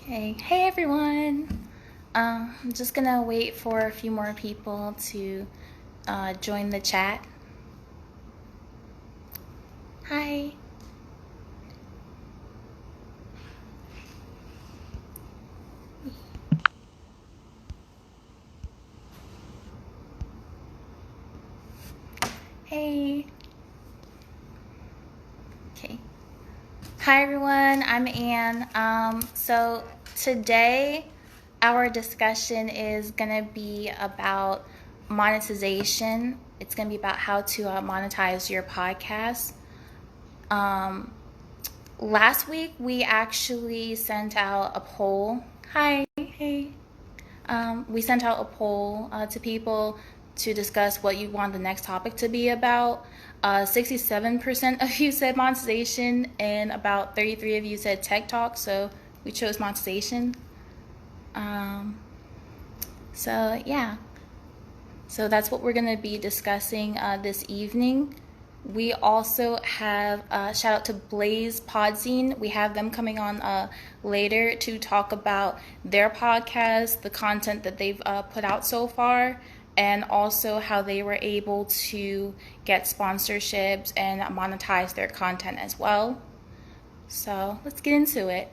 Okay, hey everyone. I'm just gonna wait for a few more people to join the chat. Hi. Hey. Okay. Hi everyone, I'm Anne. So today our discussion is gonna be about monetization. It's gonna be about how to monetize your podcast. Last week we actually sent out a poll. Hi, hey. We sent out a poll to people to discuss what you want the next topic to be about. 67% of you said monetization, and about 33 of you said tech talk, so we chose monetization. So yeah, so that's what we're going to be discussing this evening. We also have shout out to Blast Podzine. We have them coming on later to talk about their podcast, the content that they've put out so far, and also how they were able to get sponsorships and monetize their content as well. So let's get into it.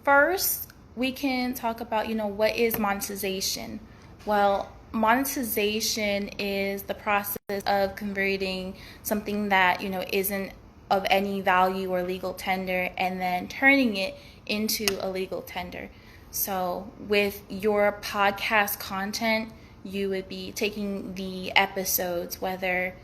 First, we can talk about, what is monetization? Well, monetization is the process of converting something that, isn't of any value or legal tender and then turning it into a legal tender. So with your podcast content, you would be taking the episodes, whether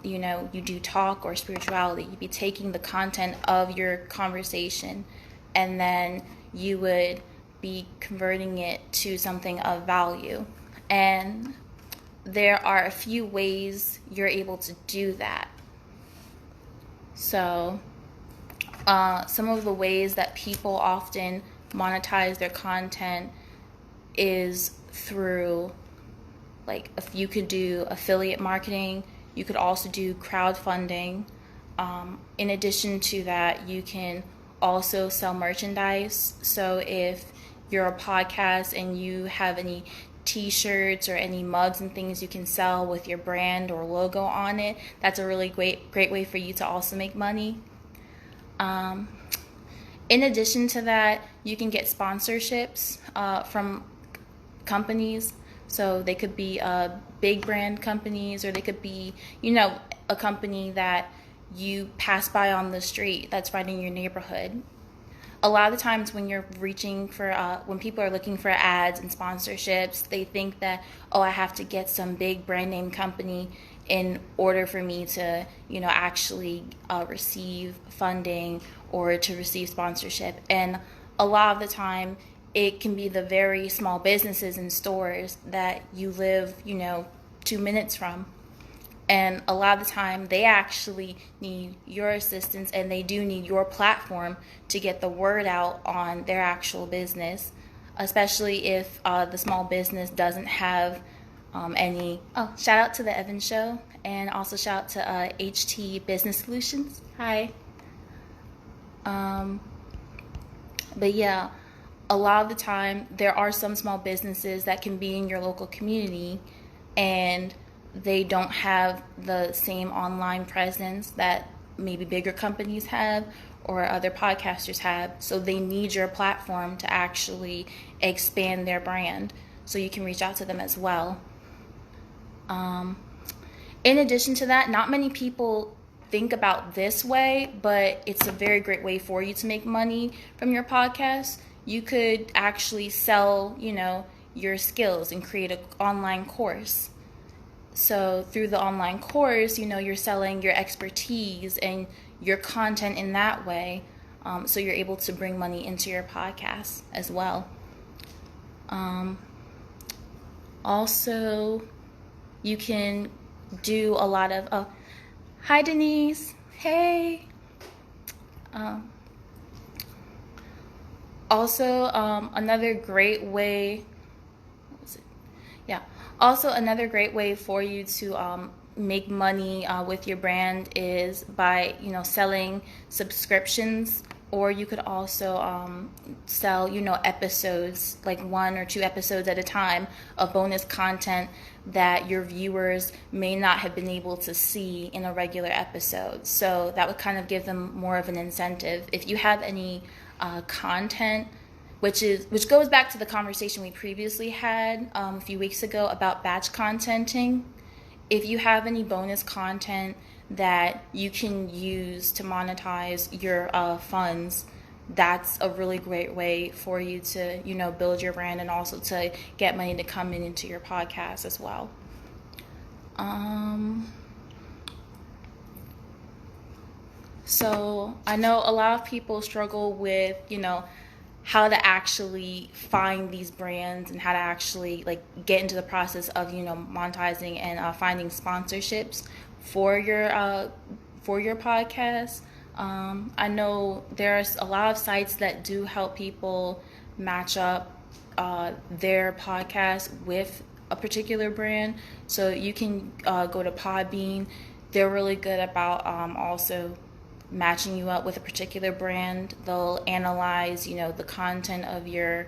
you do talk or spirituality, you'd be taking the content of your conversation and then you would be converting it to something of value. And there are a few ways you're able to do that. So some of the ways that people often monetize their content is through, like, if you could do affiliate marketing, you could also do crowdfunding. In addition to that, you can also sell merchandise. So if you're a podcast and you have any t-shirts or any mugs and things you can sell with your brand or logo on it, that's a really great way for you to also make money. In addition to that, you can get sponsorships from companies. So they could be big brand companies, or they could be, a company that you pass by on the street that's right in your neighborhood. A lot of the times when you're reaching for, when people are looking for ads and sponsorships, they think that, I have to get some big brand name company in order for me to, actually receive funding or to receive sponsorship. And a lot of the time, it can be the very small businesses and stores that you live, 2 minutes from. And a lot of the time, they actually need your assistance, and they do need your platform to get the word out on their actual business, especially if the small business doesn't have any. Oh, shout out to the Evans Show, and also shout out to HT Business Solutions. Hi. But yeah, a lot of the time, there are some small businesses that can be in your local community, and they don't have the same online presence that maybe bigger companies have or other podcasters have. So they need your platform to actually expand their brand. So you can reach out to them as well. In addition to that, not many people think about this way, but it's a very great way for you to make money from your podcast. You could actually sell, your skills and create an online course. So through the online course, you're selling your expertise and your content in that way. So you're able to bring money into your podcast as well. Also, you can do a lot of, hi Denise, hey. Also, another great way, Also, another great way for you to make money with your brand is by, selling subscriptions or you could also sell, episodes, like 1 or 2 episodes at a time of bonus content that your viewers may not have been able to see in a regular episode. So that would kind of give them more of an incentive. If you have any content, which goes back to the conversation we previously had a few weeks ago about batch contenting. If you have any bonus content that you can use to monetize your funds, that's a really great way for you to, build your brand and also to get money to come into your podcast as well. So I know a lot of people struggle with, how to actually find these brands and how to actually get into the process of monetizing and finding sponsorships for your podcast. I know there's a lot of sites that do help people match up their podcast with a particular brand. So you can go to Podbean. They're really good about also matching you up with a particular brand. They'll analyze, the content of your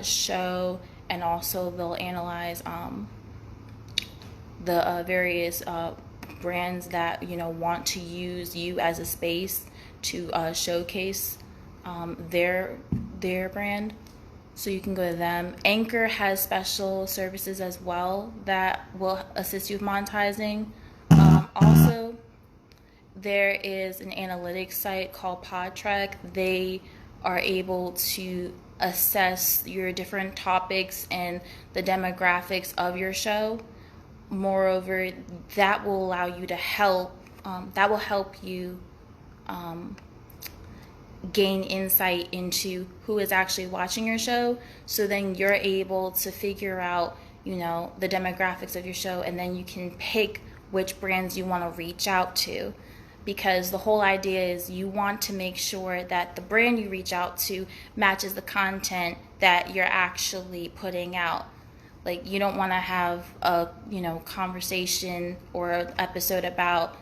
show, and also they'll analyze the various brands that want to use you as a space to showcase their brand. So you can go to them. Anchor has special services as well that will assist you with monetizing. Also, there is an analytics site called Podtrack. They are able to assess your different topics and the demographics of your show. Moreover, that will allow you to help you gain insight into who is actually watching your show. So then you're able to figure out, the demographics of your show, and then you can pick which brands you want to reach out to. Because the whole idea is you want to make sure that the brand you reach out to matches the content that you're actually putting out. Like, you don't want to have a conversation or an episode about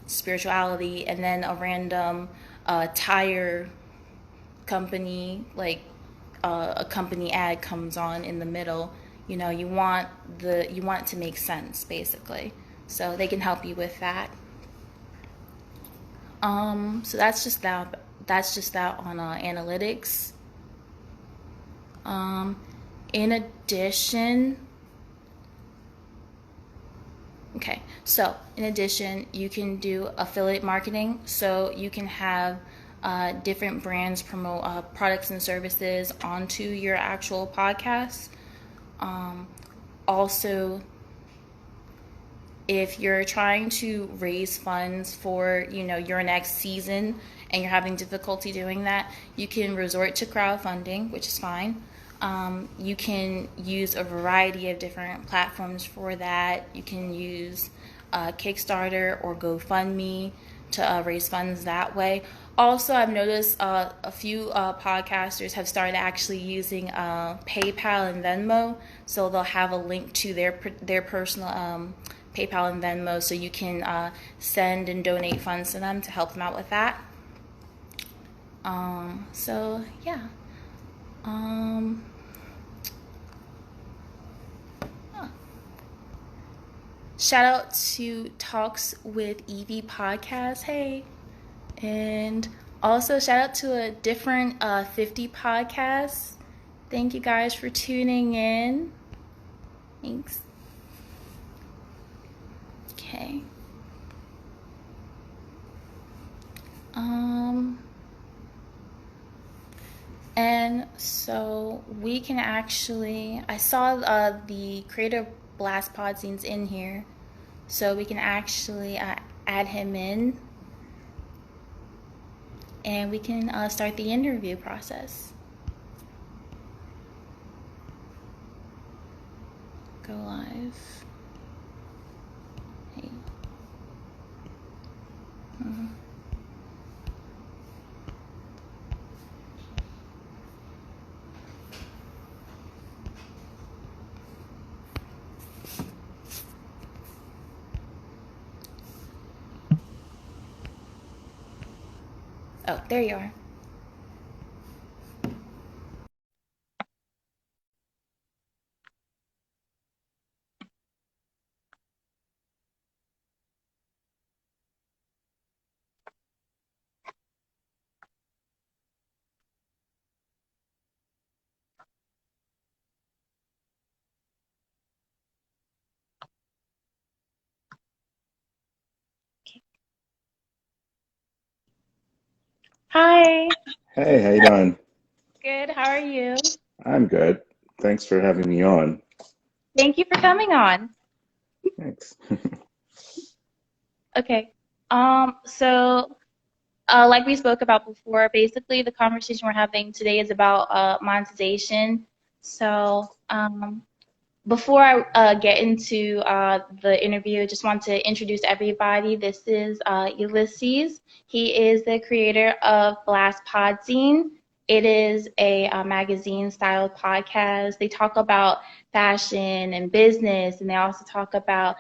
spirituality and then a random tire company, a company ad comes on in the middle. You want it to make sense, basically. So they can help you with that. So that's just that on analytics. In addition, you can do affiliate marketing. So you can have different brands promote products and services onto your actual podcast. Also, if you're trying to raise funds for, your next season and you're having difficulty doing that, you can resort to crowdfunding, which is fine. You can use a variety of different platforms for that. You can use Kickstarter or GoFundMe to raise funds that way. Also, I've noticed a few podcasters have started actually using PayPal and Venmo, so they'll have a link to their personal PayPal and Venmo, so you can send and donate funds to them to help them out with that. Shout out to Talks with Evie podcast, hey. And also shout out to a different 50 podcast. Thank you guys for tuning in. Thanks. Okay. And so we can actually, I saw the creator Blast Podzine's in here, so we can actually add him in, and we can start the interview process. Go live. Hey. Oh, there you are. Hi. Hey, how you doing? Good. How are you? I'm good. Thanks for having me on. Thank you for coming on. Thanks. Okay. So like we spoke about before, basically the conversation we're having today is about monetization. So, before I get into the interview, I just want to introduce everybody. This is Ulysses. He is the creator of Blast Podzine. It is a, magazine-style podcast. They talk about fashion and business, and they also talk about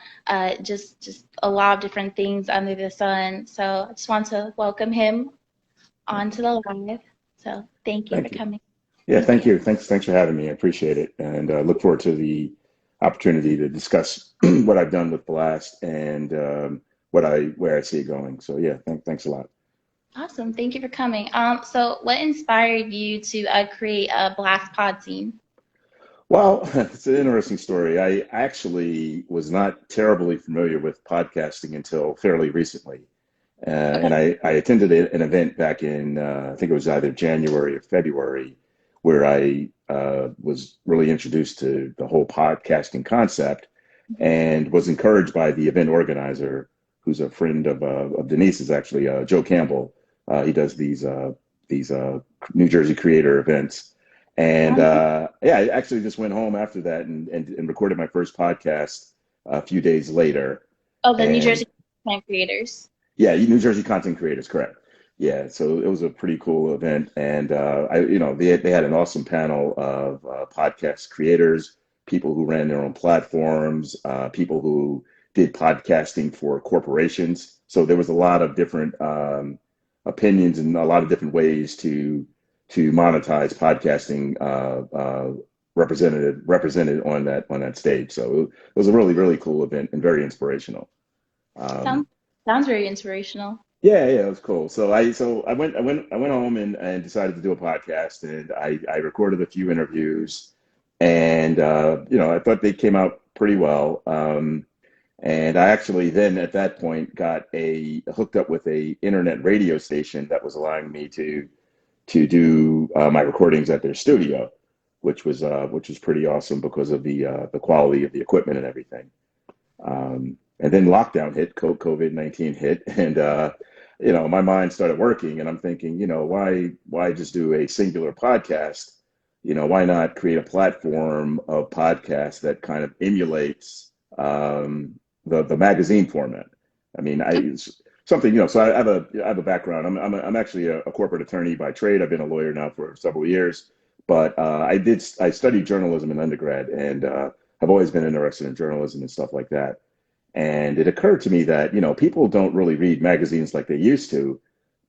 just a lot of different things under the sun. So I just want to welcome him onto the live. So thank you for Thank you. coming. Yeah, Thank thank you. you. Thanks for having me. I appreciate it, and look forward to the opportunity to discuss what I've done with Blast and where I see it going. So yeah, thanks a lot. Awesome. Thank you for coming. So what inspired you to create a Blast Pod scene? Well, it's an interesting story. I actually was not terribly familiar with podcasting until fairly recently. Okay. And I attended an event back in, I think it was either January or February, where I was really introduced to the whole podcasting concept and was encouraged by the event organizer, who's a friend of Denise's, actually, Joe Campbell. He does these New Jersey creator events. And Um, yeah, I actually just went home after that and recorded my first podcast a few days later. oh, the New And Jersey content creators. yeah, New Jersey content creators, correct. Yeah, so it was a pretty cool event, and they had an awesome panel of podcast creators, people who ran their own platforms, people who did podcasting for corporations. So there was a lot of different opinions and a lot of different ways to monetize podcasting represented on that stage. So it was a really cool event and very inspirational. Um, Sounds sounds very inspirational. yeah, it was cool. So I went home and decided to do a podcast, and I recorded a few interviews, and I thought they came out pretty well. And I actually then at that point got a hooked up with a internet radio station that was allowing me to do my recordings at their studio, which was pretty awesome because of the quality of the equipment and everything. And then lockdown hit, COVID-19 hit, and my mind started working, and I'm thinking, why just do a singular podcast? Why not create a platform of podcasts that kind of emulates the magazine format? I mean, something, so I have a background. I'm actually a corporate attorney by trade. I've been a lawyer now for several years, but I studied journalism in undergrad, and I've always been interested in journalism and stuff like that. And it occurred to me that, people don't really read magazines like they used to,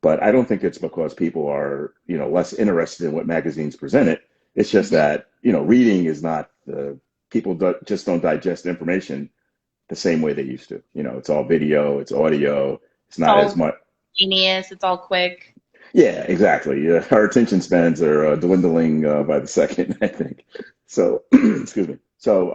but I don't think it's because people are, less interested in what magazines presented. It's just Hmm. that, reading is not the, just don't digest information the same way they used to. It's all video, it's audio, it's It's not as all much. genius. It's all quick. Yeah, exactly. Our attention spans are dwindling by the second, I think. So, excuse me. So,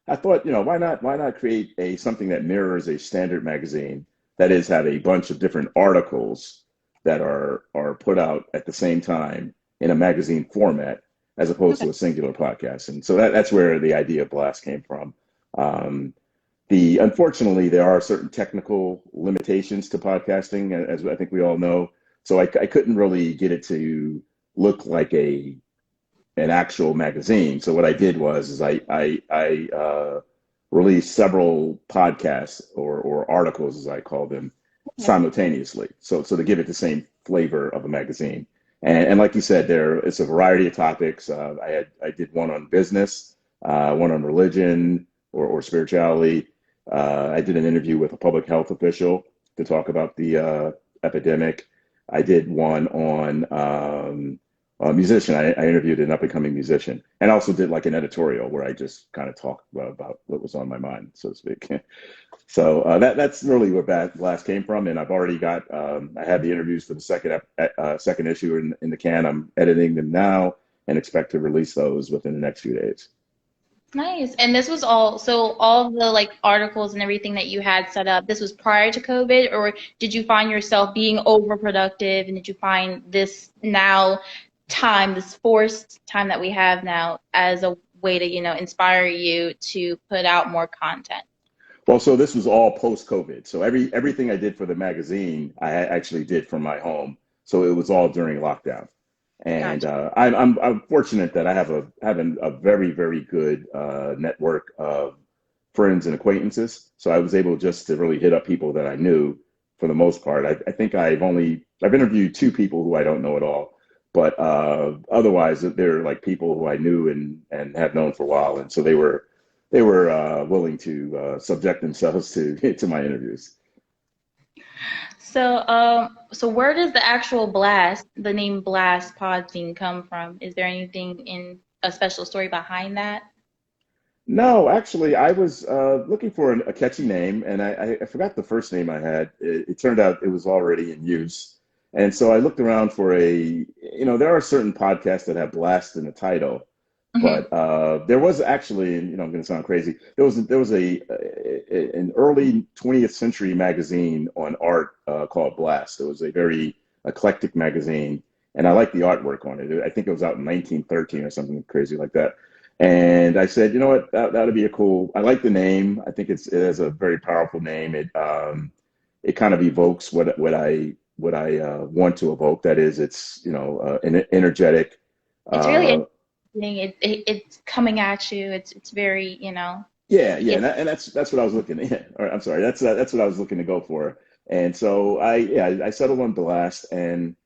I thought, why not create a something that mirrors a standard magazine, that is, have a bunch of different articles that are put out at the same time in a magazine format, as opposed Okay. to a singular podcast. And so that's where the idea of Blast came from. Um, Unfortunately, there are certain technical limitations to podcasting, as I think we all know. So I couldn't really get it to look like an actual magazine. So what I did was is I released several podcasts or articles, as I call them, Okay. simultaneously. So to give it the same flavor of a magazine. And like you said, there it's a variety of topics. I did one on business, one on religion or spirituality. I did an interview with a public health official to talk about the epidemic. I did one on a musician. I interviewed an up and coming musician, and also did like an editorial where I just kind of talked about what was on my mind, so to speak. So that's really where Blast came from, and I've already got I had the interviews for the second issue in the can. I'm editing them now and expect to release those within the next few days. Nice. And this was all, so all the like articles and everything that you had set up, this was prior to COVID, or did you find yourself being overproductive and did you find this now time, this forced time that we have now as a way to, inspire you to put out more content? Well, so this was all post-COVID. So everything I did for the magazine, actually did from my home. So it was all during lockdown. And Gotcha. I'm fortunate that I have a very very good network of friends and acquaintances. So I was able just to really hit up people that I knew for the most part. I think I've interviewed two people who I don't know at all, but otherwise they're like people who I knew and have known for a while, and so they were willing to subject themselves to to my interviews. So where does the actual blast, the name Blast Podzine come from? Is there anything in a special story behind that? No, actually, I was looking for a catchy name, and I forgot the first name I had. It turned out it was already in use, and so I looked around for there are certain podcasts that have blast in the title, Hmm. but there was actually, and I'm going to sound crazy. There was an early 20th century magazine on art called Blast. It was a very eclectic magazine, and I liked the artwork on it. I think it was out in 1913 or something crazy like that. And I said, you know what, that'd be a cool. I like the name. I think it has a very powerful name. It kind of evokes what I want to evoke. That is, it's an energetic. It's really Uh, interesting. It's coming at you. It's very, Yeah, yeah, yeah. and that's what I was looking at. Or, I'm sorry, that's what I was looking to go for. And so I settled on Blast. And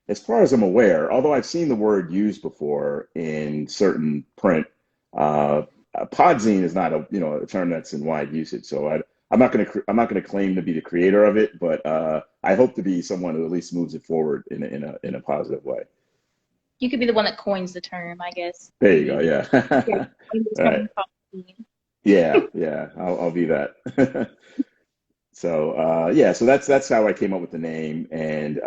as far as I'm aware, although I've seen the word used before in certain print, uh, podzine is not a term that's in wide usage. So I'm not gonna claim to be the creator of it, but I hope to be someone who at least moves it forward in a positive way. You could be the one that coins the term, I guess. There you go. You Yeah. could coin the All right. term Podzine. Yeah, yeah. I'll be that. So yeah, so that's how I came up with the name, and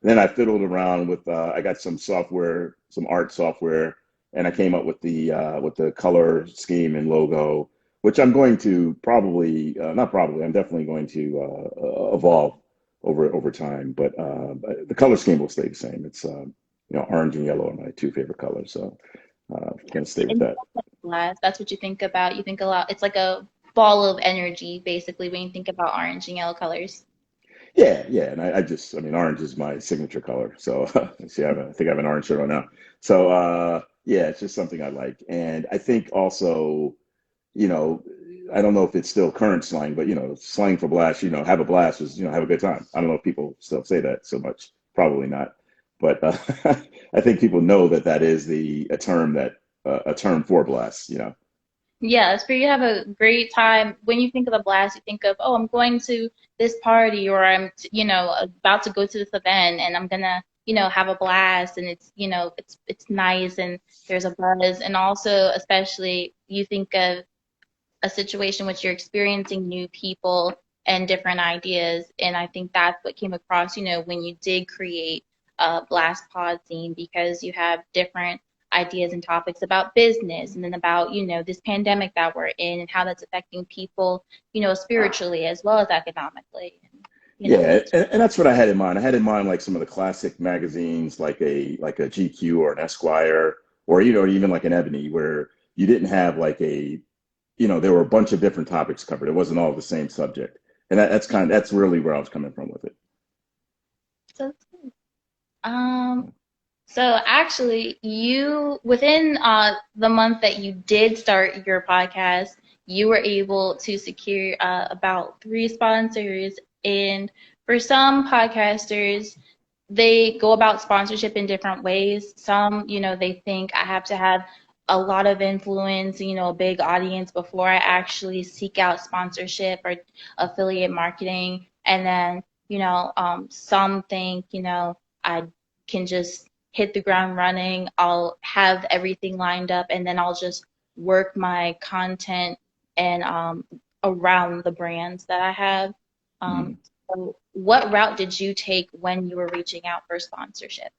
then I fiddled around with I got some software, some art software, and I came up with the color scheme and logo, which I'm going to probably not probably, I'm definitely going to evolve over time, but the color scheme will stay the same. It's orange and yellow are my two favorite colors, so gonna stay with And that. blast, that's what you think about. You think a lot. It's like a ball of energy, basically, when you think about orange and yellow colors. Yeah, yeah, and I mean, orange is my signature color. So, see, I think I have an orange shirt on now. So, yeah, it's just something I like, and I think also, you know, I don't know if it's still current slang, but slang for blast, have a blast is, have a good time. I don't know if people still say that so much. Probably not, but I think people know that is a term for blast. Yeah, it's for you to have a great time. When you think of the blast, you think of, oh, I'm going to this party or about to go to this event and I'm gonna, have a blast and it's nice and there's a buzz. And also, especially you think of a situation which you're experiencing new people and different ideas. And I think that's what came across, when you did create Blast Podzine because you have different ideas and topics about business and then about, this pandemic that we're in and how that's affecting people, spiritually as well as economically. And, Yeah, it's and that's what I had in mind. I had in mind like some of the classic magazines, like a GQ or an Esquire, or even like an Ebony, where you didn't have there were a bunch of different topics covered. It wasn't all the same subject, and that's really where I was coming from with it. so cool. So actually, you within the month that you did start your podcast, you were able to secure about three sponsors. And for some podcasters, they go about sponsorship in different ways. Some, they think I have to have a lot of influence, a big audience before I actually seek out sponsorship or affiliate marketing. And then Some think, I can just hit the ground running. I'll have everything lined up and then I'll just work my content and around the brands that I have. Um, Mm. so what route did you take when you were reaching out for sponsorship?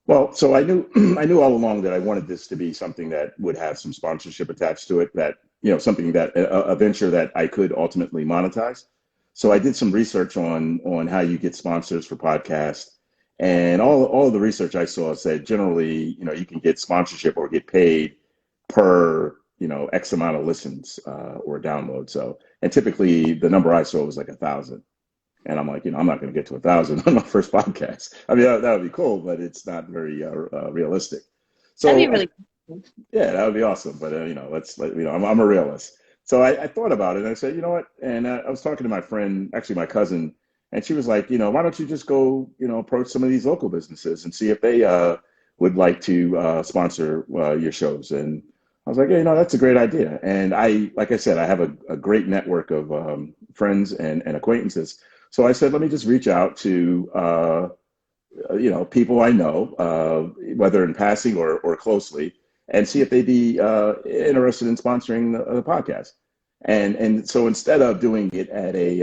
Well, so I knew I knew all along that I wanted this to be something that would have some sponsorship attached to it, that something that a venture that I could ultimately monetize. So I did some research on how you get sponsors for podcasts, and all of the research I saw said generally, you can get sponsorship or get paid per X amount of listens or downloads. So, and typically the number I saw was like 1,000. And I'm like, I'm not going to get to 1,000 on my first podcast. I mean, that would be cool, but it's not very realistic. That'd be So, really cool. yeah, that would be awesome. But I'm a realist. So I thought about it and I said, you know what? And I was talking to my friend, actually my cousin, and she was like, why don't you just go, approach some of these local businesses and see if they would like to sponsor your shows. And I was like, yeah, that's a great idea. And like I said, I have a great network of friends and acquaintances. So I said, let me just reach out to people I know, whether in passing or closely, and see if they'd be interested in sponsoring the podcast. And so instead of doing it at say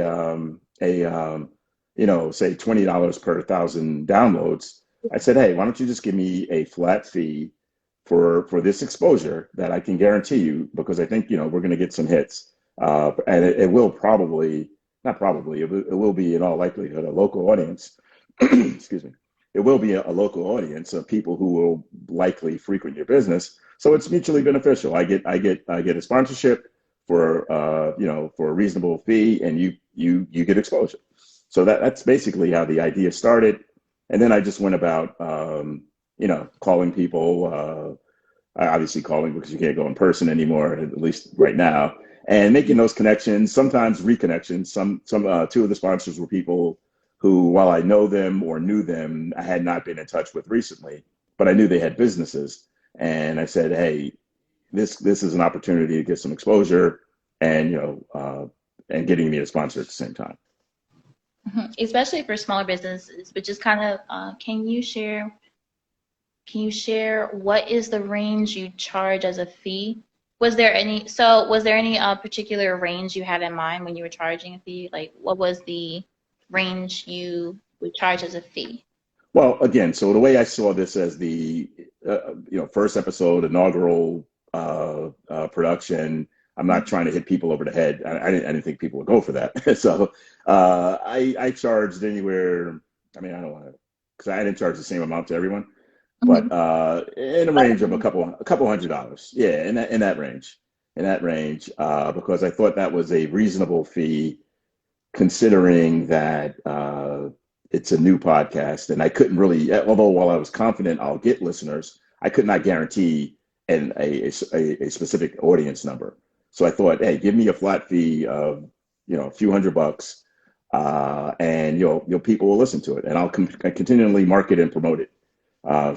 $20 per 1,000 downloads, I said, hey, why don't you just give me a flat fee for this exposure that I can guarantee you, because I think we're going to get some hits, and it will probably, not probably, it will be in all likelihood a local audience. Excuse me. It will be a local audience of people who will likely frequent your business. So it's mutually beneficial. I get a sponsorship for for a reasonable fee, and you get exposure. So that's basically how the idea started. And then I just went about calling people. Obviously calling because you can't go in person anymore, at least right now, and making those connections. Sometimes reconnections. Some two of the sponsors were people who, while I know them or knew them, I had not been in touch with recently, but I knew they had businesses, and I said, hey, this is an opportunity to get some exposure, and and getting me a sponsor at the same time. Especially for smaller businesses, which is kind of, can you share what is the range you charge as a fee? Was there any particular range you had in mind when you were charging a fee? Like, what was the range you would charge as a fee? Well, again, so the way I saw this as the first episode, inaugural production, I'm not trying to hit people over the head. I didn't think people would go for that. So I charged anywhere. I mean, I don't want to, because I didn't charge the same amount to everyone, Mhm. but in a range of a couple $100. Yeah, in that range, because I thought that was a reasonable fee considering that it's a new podcast, and I couldn't really, although while I was confident I'll get listeners, I could not guarantee a specific audience number. So I thought, hey, give me a flat fee of a few $100, and people will listen to it, and I'll continually market and promote it.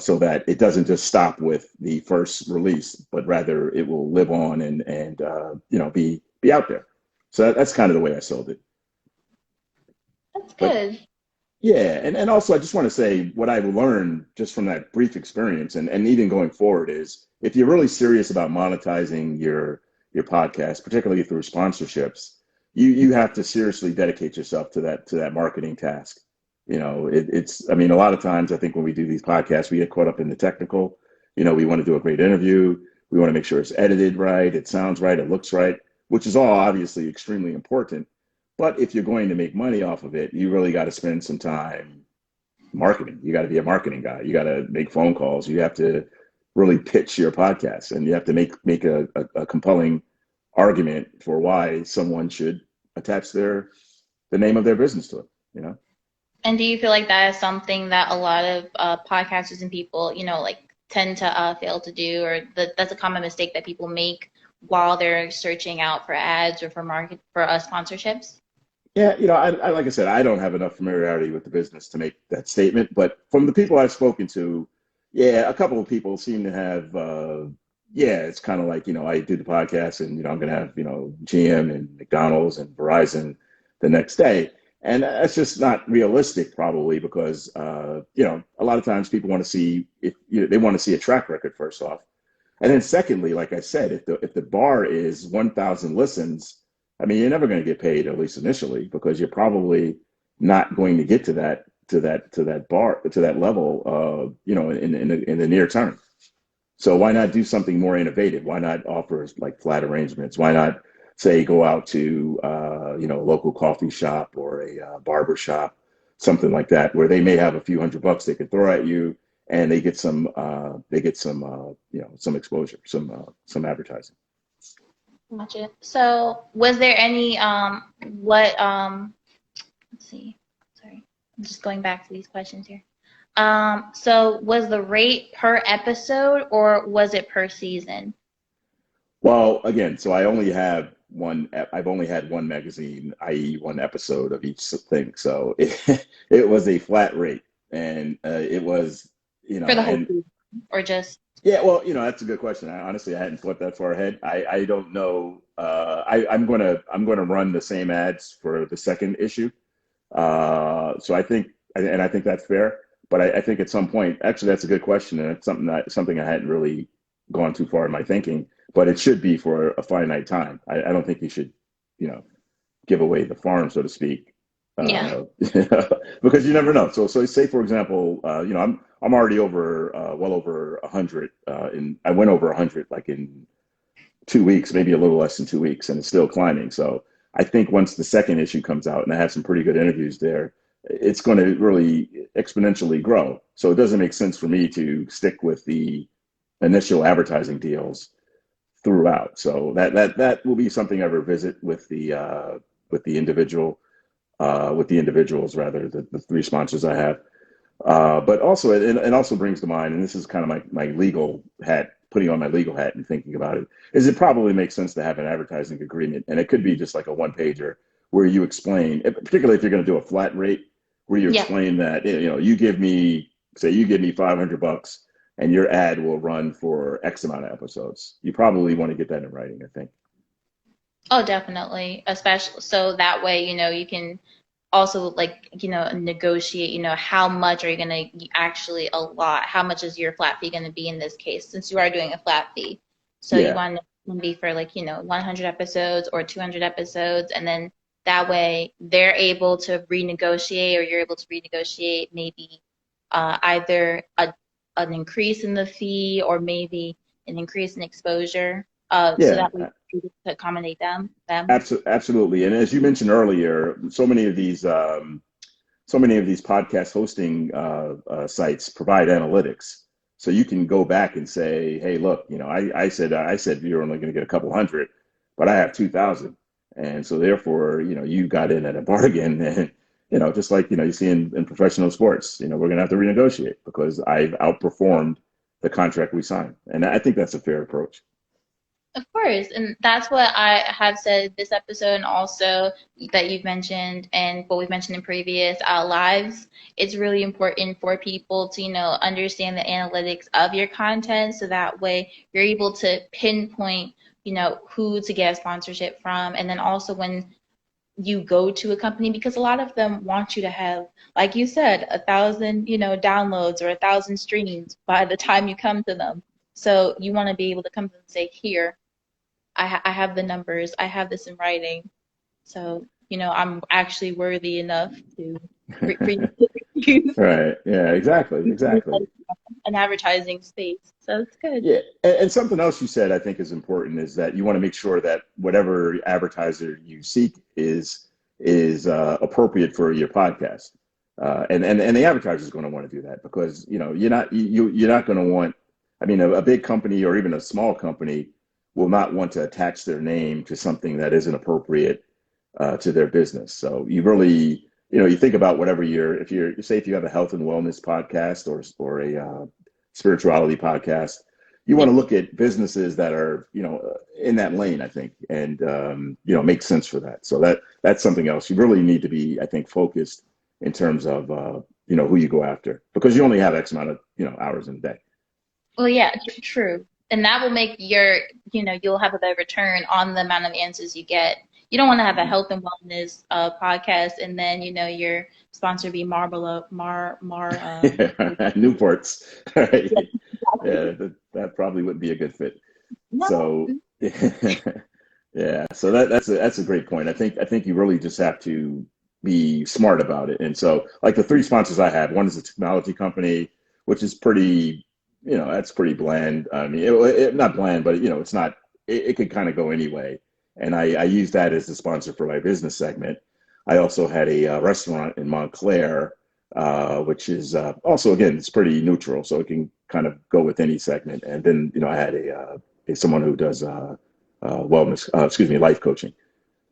So that it doesn't just stop with the first release, but rather it will live on and be out there. So that's kind of the way I sold it. That's But good. yeah, and also I just want to say what I learned just from that brief experience, and even going forward, is if you're really serious about monetizing your podcast, particularly through sponsorships, you have to seriously dedicate yourself to that marketing task. It's, I mean, a lot of times I think when we do these podcasts, we get caught up in the technical. We want to do a great interview. We want to make sure it's edited right, it sounds right, it looks right, which is all obviously extremely important. But if you're going to make money off of it, you really got to spend some time marketing. You got to be a marketing guy. You got to make phone calls. You have to really pitch your podcast, and you have to make a compelling argument for why someone should attach the name of their business to it. You know. And do you feel like that is something that a lot of podcasters and people, like tend to fail to do, or that's a common mistake that people make while they're searching out for ads or for sponsorships? Yeah, I like I said, I don't have enough familiarity with the business to make that statement, but from the people I've spoken to, yeah, a couple of people seem to have, yeah, it's kind of like, I do the podcast and, I'm going to have, GM and McDonald's and Verizon the next day. And that's just not realistic, probably, because a lot of times people want to see if they want to see a track record first off, and then secondly, like I said, if the bar is 1,000 listens, I mean, you're never going to get paid, at least initially, because you're probably not going to get to that bar to that level, in the near term. So why not do something more innovative? Why not offer like flat arrangements? Why not say go out to a local coffee shop or a barber shop, something like that, where they may have a few $100 they can throw at you, and they get some exposure, some advertising. Gotcha. So was there any what let's see. Sorry. I'm just going back to these questions here. So was the rate per episode or was it per season? Well, again, so I only have one. I've only had one magazine, i.e., one episode of each thing. So it was a flat rate, and it was, For the whole and season or just yeah, well, that's a good question. Honestly, I hadn't thought that far ahead. I don't know. I'm gonna run the same ads for the second issue. So I think that's fair. But I think at some point, actually, that's a good question, and it's something I hadn't really gone too far in my thinking. But it should be for a finite time. I don't think you should, you know, give away the farm, so to speak, yeah. uh, because you never know. So say for example, I'm already over well over 100. I went over 100 like in 2 weeks, maybe a little less than 2 weeks, and it's still climbing. So I think once the second issue comes out, and I have some pretty good interviews there, it's going to really exponentially grow. So it doesn't make sense for me to stick with the initial advertising deals throughout. So that will be something I revisit with the individuals, rather, the three sponsors I have. But also, it also brings to mind, and this is kind of my legal hat, putting on my legal hat and thinking about it, is it probably makes sense to have an advertising agreement. And it could be just like a one pager where you explain, particularly if you're going to do a flat rate, where you Yeah. explain that, you give me $500 and your ad will run for X amount of episodes. You probably want to get that in writing, I think. Oh, definitely. Especially so that way, you can also like, negotiate, how much are you going to actually allot? How much is your flat fee going to be in this case, since you are doing a flat fee? So you Yeah. want to be for like, 100 episodes or 200 episodes, and then that way they're able to renegotiate, or you're able to renegotiate maybe either an increase in the fee or maybe an increase in exposure. So Yeah. that way you can accommodate them. Absolutely. And as you mentioned earlier, so many of these podcast hosting sites provide analytics, so you can go back and say, "Hey, look, I said you're only going to get a couple hundred, but I have 2,000, and so therefore, you got in at a bargain." And just like you see in professional sports, we're going to have to renegotiate because I've outperformed the contract we signed, and I think that's a fair approach. Of course, and that's what I have said this episode, and also that you've mentioned, and what we've mentioned in previous lives. It's really important for people to, understand the analytics of your content, so that way you're able to pinpoint, who to get a sponsorship from, and then also when you go to a company, because a lot of them want you to have, like you said, 1,000, downloads or 1,000 streams by the time you come to them. So you want to be able to come to them and say, here. I have the numbers. I have this in writing. So, I'm actually worthy enough to for you to use Right. Yeah, exactly. Exactly. an advertising space. So it's good. Yeah, and something else you said I think is important is that you want to make sure that whatever advertiser you seek is appropriate for your podcast, and the advertiser is going to want to do that because you're not going to want. I mean, a big company or even a small company will not want to attach their name to something that isn't appropriate to their business. So you really, you think about whatever if you have a health and wellness podcast or a spirituality podcast, you want Yeah. to look at businesses that are, in that lane, I think, and make sense for that. So that's something else. You really need to be, I think, focused in terms of who you go after because you only have X amount of hours in a day. Well, yeah, true. And that will make you'll have a better return on the amount of answers you get, you don't want to have a health and wellness podcast, and then your sponsor be Marlboro, Newports, right? yeah, Yeah, exactly. that probably wouldn't be a good fit. No. So, yeah, so that's a great point. I think you really just have to be smart about it. And so, like the three sponsors I have, one is a technology company, which is pretty, that's pretty bland. I mean, not bland, but it's not. It could kind of go anyway. And I use that as the sponsor for my business segment. I also had a restaurant in Montclair, which is also again it's pretty neutral, so it can kind of go with any segment. And then I had someone who does wellness, excuse me, life coaching.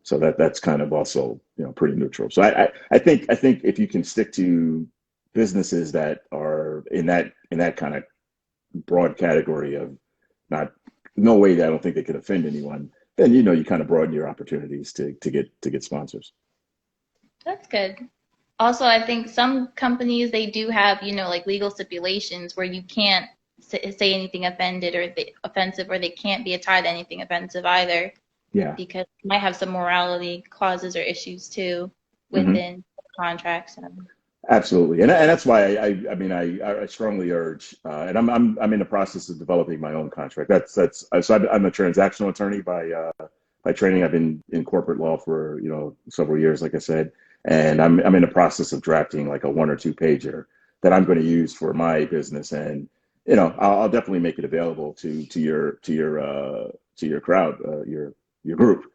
So that's kind of also pretty neutral. So I think if you can stick to businesses that are in that kind of broad category of not no way that I don't think they could offend anyone, then you kind of broaden your opportunities to get sponsors. That's good. Also, I think some companies they do have, like legal stipulations where you can't say anything offensive, or they can't be tied to anything offensive either, Yeah. because you might have some morality clauses or issues too Hmm. within contracts. Absolutely, and that's why I mean I strongly urge, and I'm in the process of developing my own contract. That's so I'm a transactional attorney by training. I've been in corporate law for several years, like I said, and I'm in the process of drafting like a one or two pager that I'm going to use for my business, and I'll definitely make it available to your crowd, your group.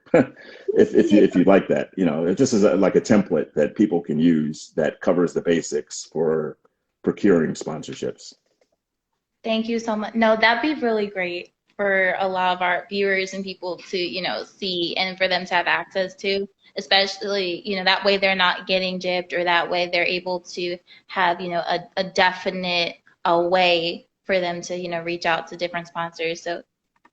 If you'd like that, it just is like a template that people can use that covers the basics for procuring sponsorships. Thank you so much. No, that'd be really great for a lot of our viewers and people to, see, and for them to have access to, especially, that way they're not getting gypped, or that way they're able to have, a definite way for them to, reach out to different sponsors. So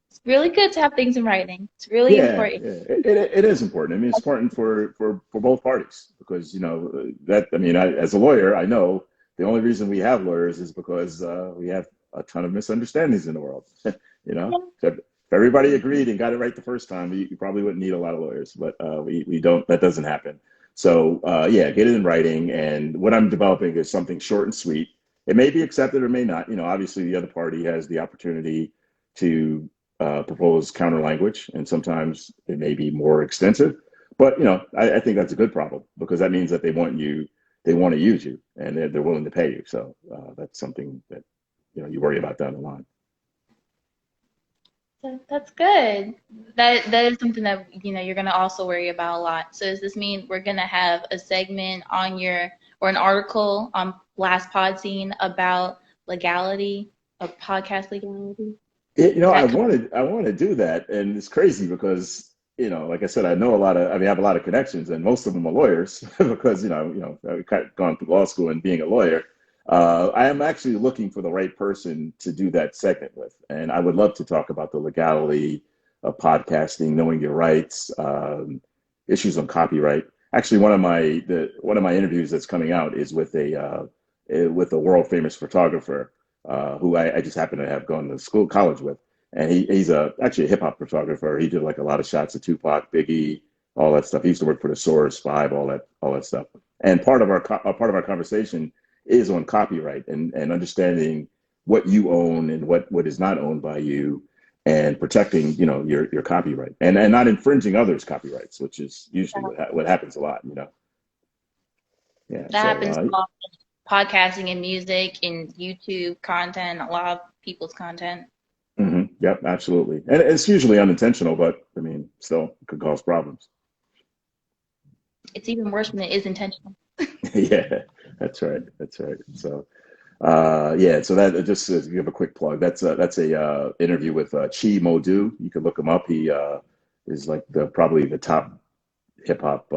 it's really good to have things in writing. It's really Yeah, important. yeah. It is important. I mean, it's important for both parties because that I mean, as a lawyer, I know the only reason we have lawyers is because we have a ton of misunderstandings in the world. If everybody agreed and got it right the first time, you probably wouldn't need a lot of lawyers, but we don't. That doesn't happen. So yeah, get it in writing. And what I'm developing is something short and sweet. It may be accepted or may not. Obviously the other party has the opportunity to propose counter language, and sometimes it may be more extensive. But I think that's a good problem because that means that they want to use you, and they're willing to pay you. So that's something that you worry about down the line. So that's good. That is something that you're gonna also worry about a lot. So does this mean we're gonna have a segment on your, or an article on Blast Podzine about legality of podcast legality? Is I that coming? wanted I want to do that, and it's crazy because like I said, I mean, I have a lot of connections, and most of them are lawyers because I've gone through law school and being a lawyer. I am actually looking for the right person to do that segment with, and I would love to talk about the legality of podcasting, knowing your rights, issues on copyright. Actually, one of my interviews that's coming out is with a world famous photographer who I just happen to have gone to college with, and he's actually a hip hop photographer. He did like a lot of shots of Tupac, Biggie, all that stuff. He used to work for the Source Five, all that stuff. And part of our conversation is on copyright and understanding what you own and what is not owned by you, and protecting your copyright and not infringing others' copyrights, which is usually what happens a lot. Yeah. that So happens a lot in podcasting and music and YouTube content, a lot of people's content. yep, absolutely. And it's usually unintentional, but I mean, still it could cause problems. It's even worse when it is intentional. Yeah, that's right. That's right. So, yeah, so that just to give a quick plug. That's a interview with Chi Modu. You can look him up. He is like probably the top hip hop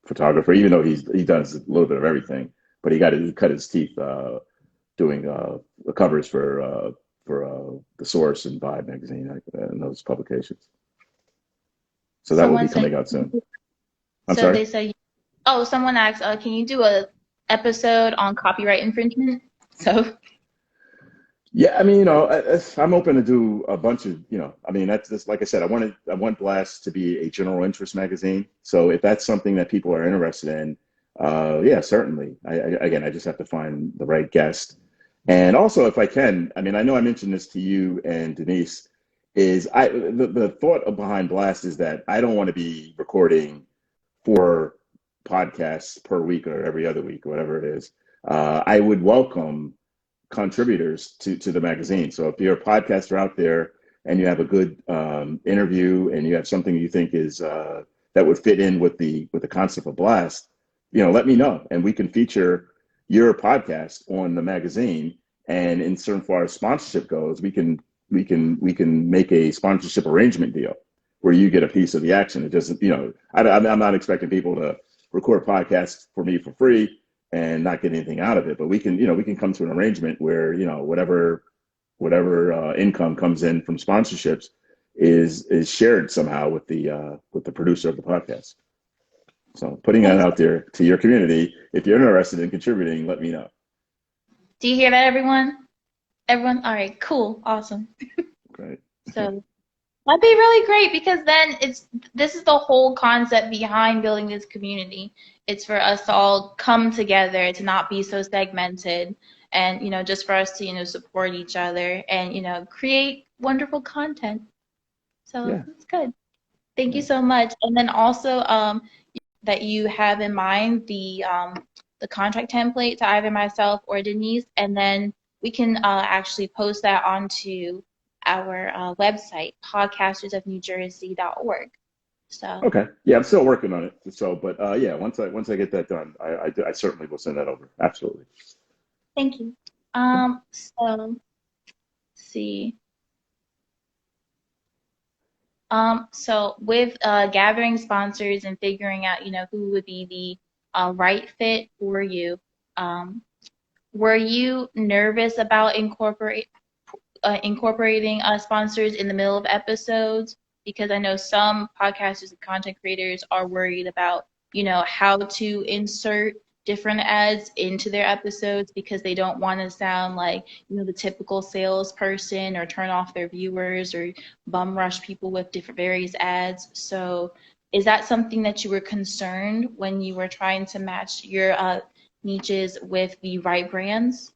photographer, even though he does a little bit of everything. But he cut his teeth doing the covers for the Source and Vibe magazine and those publications. So that will Someone be said, coming out soon. I'm so sorry. they say, oh, someone asked, can you do a episode on copyright infringement? So Yeah, I mean, I'm open to do a bunch of, I mean, that's just like I said, I want Blast to be a general interest magazine. So if that's something that people are interested in, yeah, certainly. Again, I just have to find the right guest. And also, if I can, I mean, I know I mentioned this to you and Denise, the thought behind Blast is that I don't want to be recording 4 podcasts per week or every other week, whatever it is. I would welcome contributors to the magazine. So if you're a podcaster out there and you have a good interview and you have something you think is that would fit in with the concept of Blast, let me know and we can feature your podcast on the magazine. And in certain far as sponsorship goes, we can make a sponsorship arrangement deal where you get a piece of the action. It doesn't, I'm not expecting people to record podcasts for me for free and not get anything out of it. But we can come to an arrangement where whatever income comes in from sponsorships is shared somehow with the producer of the podcast. So putting that That's, out there to your community, if you're interested in contributing, let me know. do you hear that, everyone? Everyone? All right, cool, awesome. Great. So that'd be really great because then this is the whole concept behind building this community. It's for us to all come together, to not be so segmented, and just for us to support each other and create wonderful content. So Yeah. that's good. Thank you Yeah. so much. And then also that you have in mind the contract template to either myself or Denise, and then we can actually post that onto our website, podcastersofnewjersey.org. So Okay. Yeah, I'm still working on it. So, but yeah, once I get that done, I certainly will send that over. Absolutely. thank you. So let's see. So with gathering sponsors and figuring out, who would be the right fit for you, um, were you nervous about incorporating sponsors in the middle of episodes? Because I know some podcasters and content creators are worried about, how to insert different ads into their episodes because they don't want to sound like, the typical salesperson or turn off their viewers or bum rush people with different various ads. So is that something that you were concerned when you were trying to match your niches with the right brands?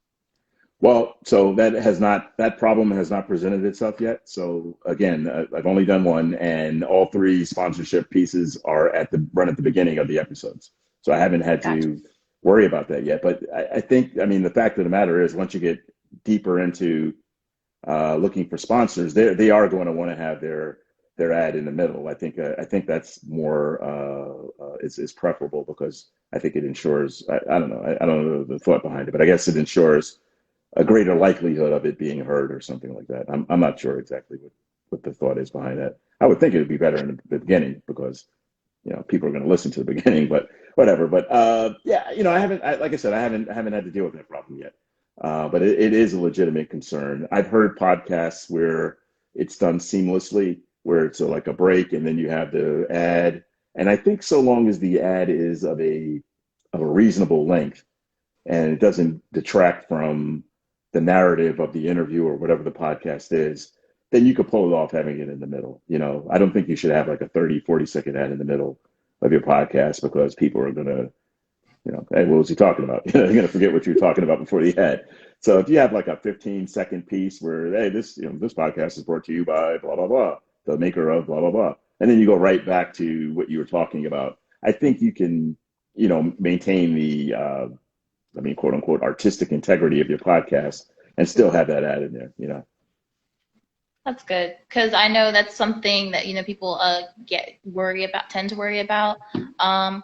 Well, so that problem has not presented itself yet. So again, I've only done one, and all 3 sponsorship pieces are at the run at the beginning of the episodes. So I haven't had Gotcha. to worry about that yet. But I think, I mean, the fact of the matter is, once you get deeper into looking for sponsors, they are going to want to have their ad in the middle. I think that's more is preferable because I think it ensures. I don't know. I don't know the thought behind it, but I guess it ensures a greater likelihood of it being heard or something like that. I'm not sure exactly what the thought is behind that. I would think it would be better in the beginning because people are going to listen to the beginning, but whatever. But yeah, like I said, I haven't had to deal with that problem yet. But it is a legitimate concern. I've heard podcasts where it's done seamlessly, where it's like a break and then you have the ad. And I think so long as the ad is of a reasonable length and it doesn't detract from the narrative of the interview or whatever the podcast is, then you could pull it off having it in the middle. I don't think you should have like a 30, 40-second ad in the middle of your podcast because people are going to, hey, what was he talking about? They're going to forget what you were talking about before the ad. So if you have like a 15-second piece where, hey, this podcast is brought to you by blah, blah, blah, the maker of blah, blah, blah. And then you go right back to what you were talking about. I think you can, maintain the, I mean, quote unquote, artistic integrity of your podcast and still have that ad in there. That's good because I know that's something that people tend to worry about. Um,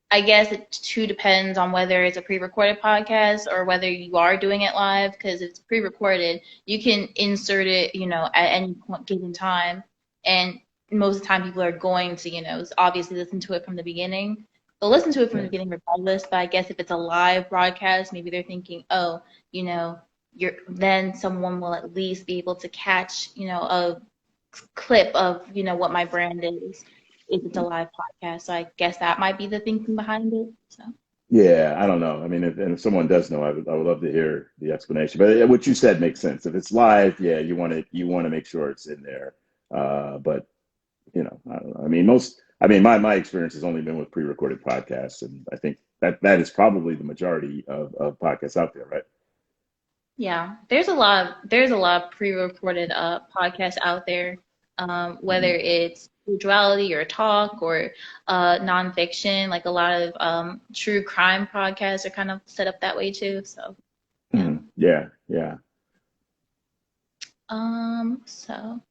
I guess it too depends on whether it's a pre-recorded podcast or whether you are doing it live. Because if it's pre-recorded, you can insert it, at any point given time, and most of the time people are going to, obviously listen to it from the beginning. They'll listen to it from the Yeah. beginning regardless. But I guess if it's a live broadcast, maybe they're thinking, oh, you know, then someone will at least be able to catch, a clip of, what my brand is if it's a live podcast. So I guess that might be the thinking behind it. So Yeah, I don't know. I mean, if someone does know, I would love to hear the explanation. But what you said makes sense. If it's live, yeah, you want to make sure it's in there. But I don't know. I mean, my experience has only been with pre-recorded podcasts, and I think that is probably the majority of podcasts out there, right? Yeah, there's a lot of pre-recorded podcasts out there, whether Mhm. it's spirituality or talk or nonfiction. Like a lot of true crime podcasts are kind of set up that way too. So yeah. Yeah, yeah. So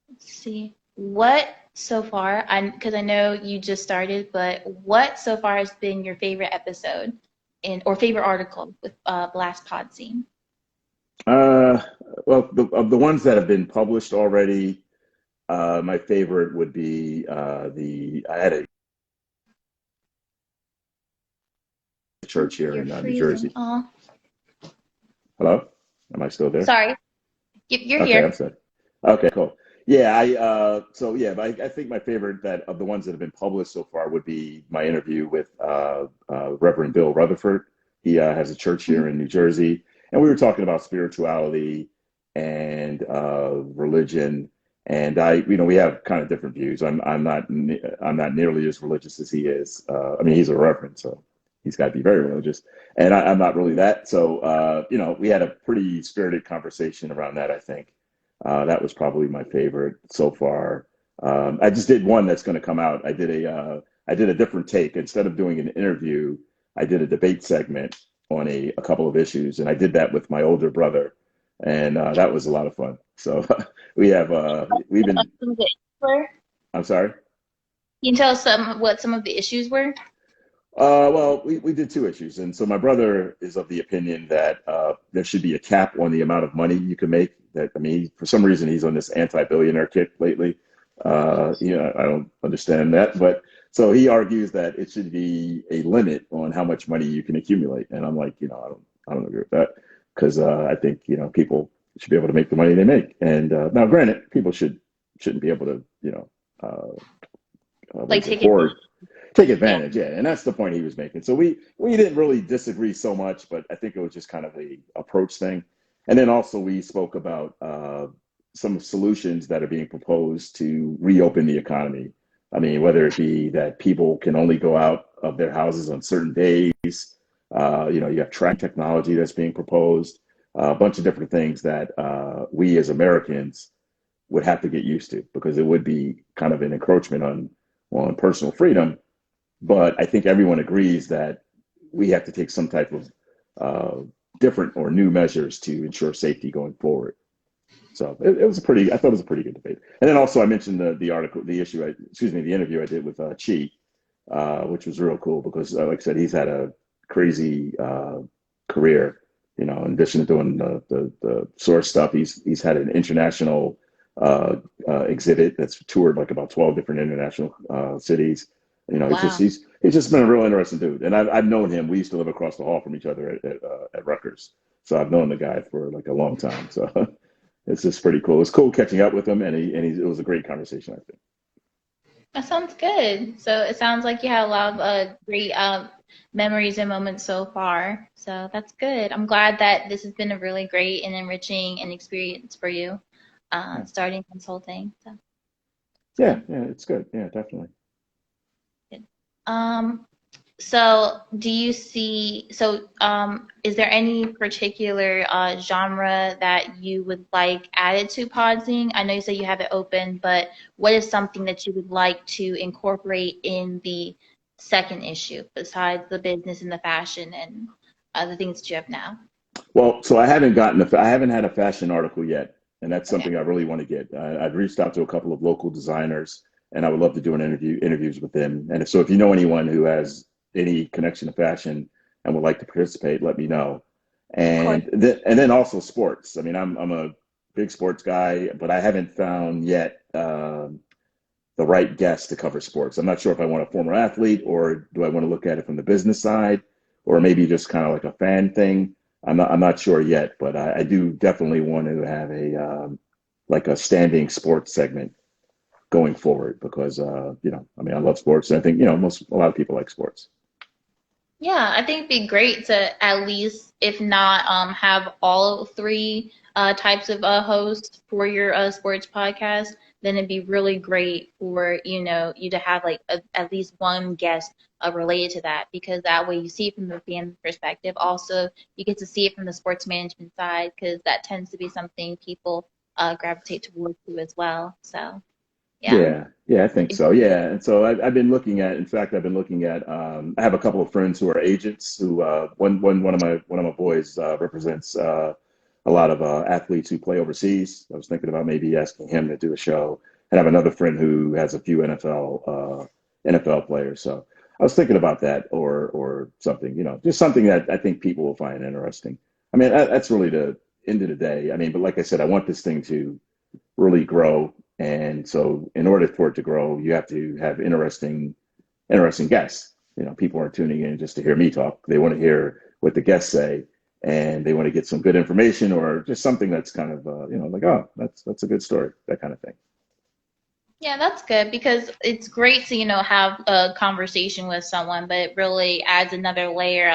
let's see what so far. Because I know you just started, but what so far has been your favorite episode in or favorite article with Blast Podzine? Uh, well, of the ones that have been published already, my favorite would be the I had a Oh, church here you're in New freezing. Jersey. Oh, Hello, am I still there? sorry. You're Okay, I'm here. sorry. Okay, cool. Yeah, I think my favorite that of the ones that have been published so far would be my interview with Reverend Bill Rutherford. He has a church here in New Jersey, and we were talking about spirituality and religion. And we have kind of different views. I'm not nearly as religious as he is. I mean, he's a reverend, so he's got to be very religious, and I'm not really that. So, we had a pretty spirited conversation around that, I think. That was probably my favorite so far. I just did one that's going to come out. I did a different take. Instead of doing an interview, I did a debate segment on a couple of issues, and I did that with my older brother, and that was a lot of fun. So we've been. Some of the issues were? I'm sorry. Can you tell us what some of the issues were? Well, we did two issues. And so my brother is of the opinion that there should be a cap on the amount of money you can make. That, I mean, for some reason, he's on this anti-billionaire kick lately. I don't understand that. But so he argues that it should be a limit on how much money you can accumulate. And I'm like, I don't agree with that because I think, people should be able to make the money they make. And now, granted, people shouldn't be able to, what Like is it, take it. hoard take Yeah. advantage, yeah, and that's the point he was making. So we didn't really disagree so much, but I think it was just kind of a approach thing. And then also we spoke about some solutions that are being proposed to reopen the economy. I mean, whether it be that people can only go out of their houses on certain days, you have track technology that's being proposed, a bunch of different things that we as Americans would have to get used to because it would be kind of an encroachment on personal freedom, but I think everyone agrees that we have to take some type of different or new measures to ensure safety going forward. So it was I thought it was a pretty good debate. And then also I mentioned the article, the interview I did with Chi, which was real cool because, like I said, he's had a crazy career. In addition to doing the source stuff, he's had an international exhibit that's toured like about 12 different international cities. Wow. He's just been a real interesting dude, and I've known him. We used to live across the hall from each other at Rutgers, so I've known the guy for like a long time. So it's just pretty cool. It's cool catching up with him, it was a great conversation, I think. That sounds good. So it sounds like you had a lot of great memories and moments so far. So that's good. I'm glad that this has been a really great and enriching and experience for you, Yeah, starting consulting. So it's yeah, good. yeah. It's good. Yeah, definitely. Good. So do you see, is there any particular genre that you would like added to Podzing? I know you said you have it open, but what is something that you would like to incorporate in the second issue besides the business and the fashion and the things that you have now? Well, so I haven't had a fashion article yet, and that's Okay. something I really want to get. I've reached out to a couple of local designers, and I would love to do interviews with them. And so, if you know anyone who has any connection to fashion and would like to participate, let me know. Of course. And then also sports. I mean, I'm a big sports guy, but I haven't found yet the right guest to cover sports. I'm not sure if I want a former athlete or do I want to look at it from the business side or maybe just kind of like a fan thing. I'm not sure yet, but I do definitely want to have like a standing sports segment going forward because I mean I love sports and I think a lot of people like sports. Yeah, I think it'd be great to at least, if not, have all three types of hosts for your sports podcast. Then it'd be really great for you to have like at least one guest related to that, because that way you see it from the fan perspective. Also, you get to see it from the sports management side, because that tends to be something people gravitate towards too as well. So yeah. Yeah, I think so. Yeah, and so I've been looking at. In fact, I've been looking at. I have a couple of friends who are agents. Who one of my boys represents a lot of athletes who play overseas. I was thinking about maybe asking him to do a show. And I have another friend who has a few NFL players. So I was thinking about that, or something. Just something that I think people will find interesting. I mean, that's really the end of the day. I mean, but like I said, I want this thing to really grow. And so in order for it to grow, you have to have interesting guests. People aren't tuning in just to hear me talk. They want to hear what the guests say, and they want to get some good information or just something that's kind of, like, oh, that's a good story, that kind of thing. Yeah, that's good, because it's great to, have a conversation with someone, but it really adds another layer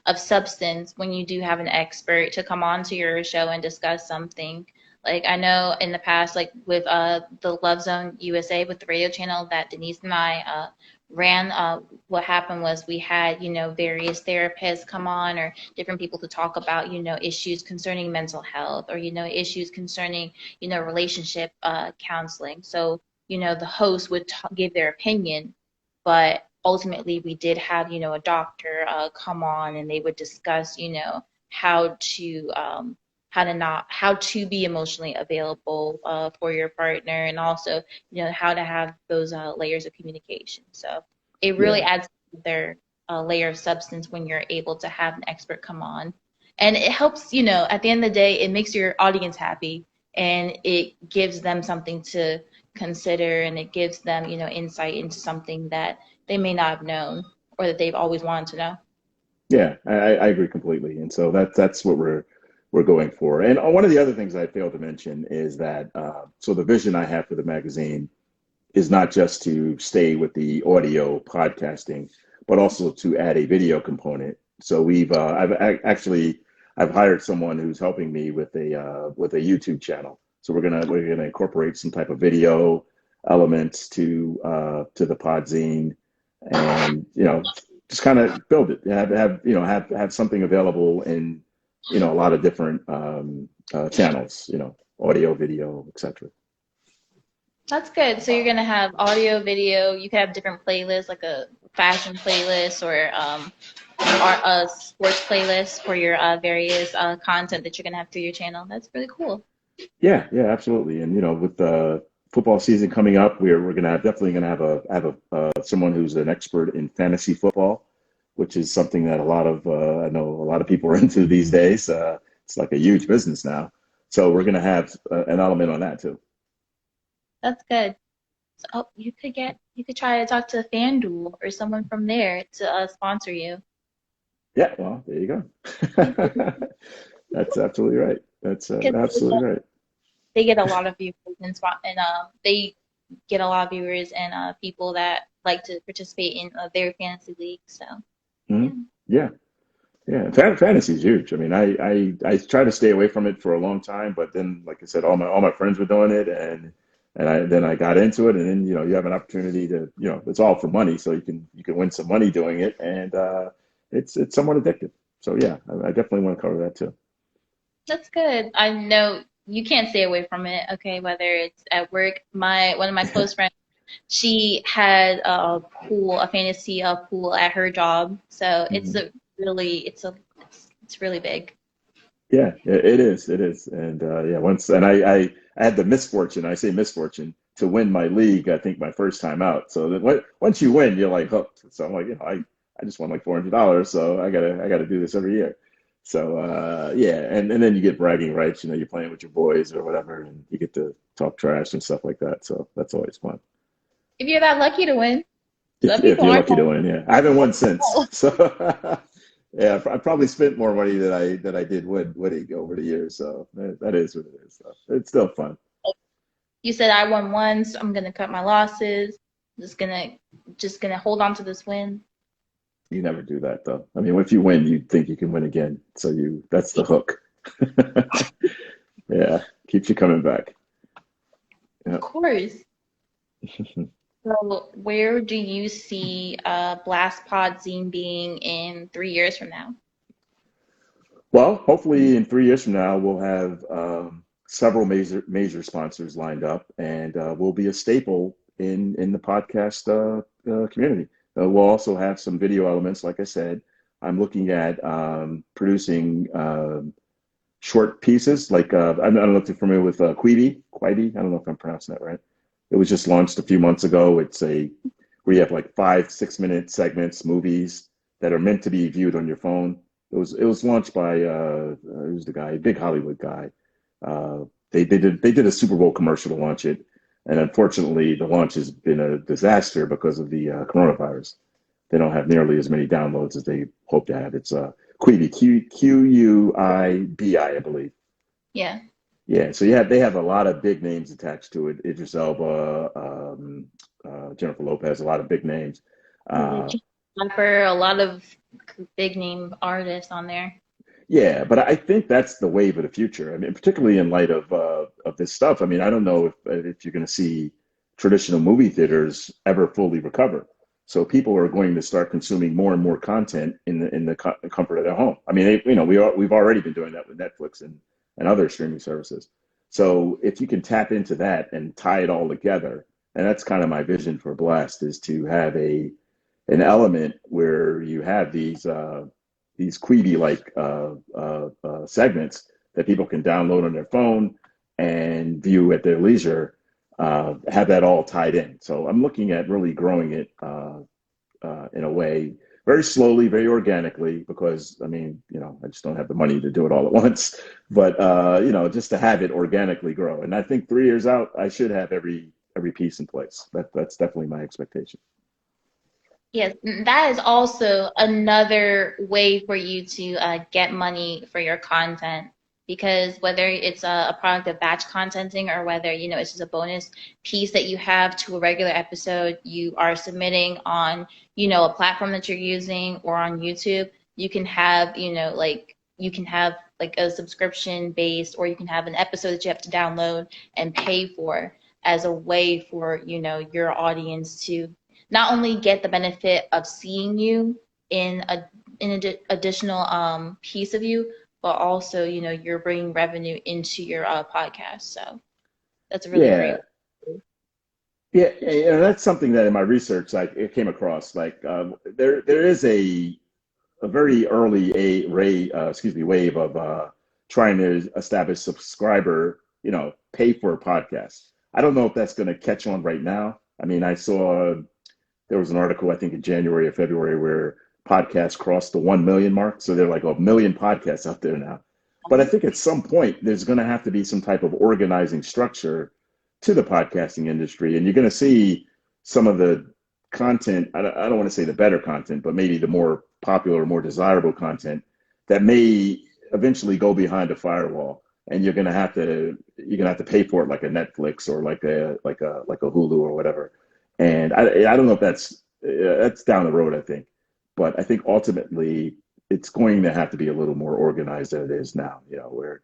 of substance when you do have an expert to come onto your show and discuss something. Like I know in the past, like with the Love Zone USA with the radio channel that Denise and I ran, what happened was we had, various therapists come on, or different people to talk about, issues concerning mental health, or, issues concerning relationship counseling. So, the host would give their opinion, but ultimately we did have, a doctor come on, and they would discuss, how to how to be emotionally available for your partner, and also, how to have those layers of communication. So it really Yeah, adds their layer of substance when you're able to have an expert come on. And it helps, at the end of the day, it makes your audience happy, and it gives them something to consider, and it gives them, insight into something that they may not have known, or that they've always wanted to know. yeah, I agree completely. And so that's what we're going for. And one of the other things I failed to mention is that so the vision I have for the magazine is not just to stay with the audio podcasting, but also to add a video component. So actually I've hired someone who's helping me with a YouTube channel. So we're gonna incorporate some type of video elements to the Podzine, and just kind of build it. Have something available in a lot of different channels. Audio, video, etc. That's good. So you're gonna have audio, video. You could have different playlists, like a fashion playlist, or a sports playlist for your various content that you're gonna have through your channel. That's really cool. Yeah, absolutely. And with the football season coming up, we're gonna definitely gonna have a someone who's an expert in fantasy football, which is something that I know a lot of people are into these days. It's like a huge business now. So we're gonna have an element on that too. That's good. So, oh, you could try to talk to FanDuel or someone from there to sponsor you. Yeah, well, there you go. That's absolutely right. That's Because absolutely right. they get a lot of viewers, and they get a lot of viewers, and people that like to participate in their fantasy league. So Hmm. yeah. Yeah, yeah. Fantasy is huge. I mean, I tried to stay away from it for a long time, but then, like I said, all my friends were doing it, and I got into it, and then you have an opportunity to it's all for money, so you can win some money doing it, and it's somewhat addictive. So yeah, I definitely want to cover that too. That's good. I know you can't stay away from it, okay, whether it's at work. My one of my close friends, she had a fantasy pool at her job. So Mhm. it's really big. Yeah, it is. It is. And yeah, I had the misfortune, I say misfortune, to win my league, I think my first time out. So that once you win, you're like hooked. So I'm like, I just won like $400, so I gotta do this every year. So yeah, and then you get bragging rights, you're playing with your boys or whatever, and you get to talk trash and stuff like that. So that's always fun. If you're that lucky to win, If some if people you're aren't. lucky to win, yeah. I haven't won since. So yeah, I probably spent more money than I did winning over the years. So that is what it is. So it's still fun. You said I won once. I'm gonna cut my losses. Just gonna hold on to this win. You never do that though. I mean, if you win, you think you can win again. So that's the hook. Yeah, keeps you coming back. Of Yeah. course. So where do you see Blast Podzine being in 3 years from now? Well, hopefully in 3 years from now, we'll have several major sponsors lined up, and we'll be a staple in the podcast community. We'll also have some video elements, like I said. I'm looking at producing short pieces, like I don't know if you're familiar with Quibi. I don't know if I'm pronouncing that right. It was just launched a few months ago. It's a where you have like 5 6 minute segments, movies that are meant to be viewed on your phone. It was launched by who's the guy? Big Hollywood guy. They did a Super Bowl commercial to launch it, and unfortunately, the launch has been a disaster because of the coronavirus. They don't have nearly as many downloads as they hope to have. It's Quibi, Quibi, I believe. Yeah. Yeah, so they have a lot of big names attached to it. Idris Elba, Jennifer Lopez, a lot of big names. Uh, Rapper, a lot of big name artists on there. yeah, but I think that's the wave of the future. I mean, particularly in light of this stuff. I mean, I don't know if you're going to see traditional movie theaters ever fully recover. So people are going to start consuming more and more content in the comfort of their home. I mean, we've already been doing that with Netflix and other streaming services. So if you can tap into that and tie it all together, and that's kind of my vision for Blast is to have an element where you have these Quibi like segments that people can download on their phone and view at their leisure. Have that all tied in. So I'm looking at really growing it in a way very slowly, very organically, because I mean, I just don't have the money to do it all at once. But just to have it organically grow, and I think 3 years out, I should have every piece in place. That's definitely my expectation. Yes, that is also another way for you to get money for your content because whether it's a product of batch contenting or whether, it's just a bonus piece that you have to a regular episode you are submitting on, a platform that you're using or on YouTube, you can have, like a subscription based or you can have an episode that you have to download and pay for as a way for, your audience to not only get the benefit of seeing you in a additional piece of you, but also you're bringing revenue into your podcast. So that's a really great. Yeah, yeah, and that's something that in my research it came across. Like there is a very early wave of trying to establish subscriber, pay for a podcast. I don't know if that's going to catch on right now. I mean, I saw there was an article I think in January or February where podcasts crossed the 1 million mark. So there are like a million podcasts out there now. But I think at some point there's going to have to be some type of organizing structure to the podcasting industry, and you're going to see some of the content. I don't want to say the better content, but maybe the more popular, more desirable content that may eventually go behind a firewall, and you're gonna have to pay for it like a Netflix or like a Hulu or whatever. And I don't know if that's down the road, I think, but I think ultimately it's going to have to be a little more organized than it is now. Where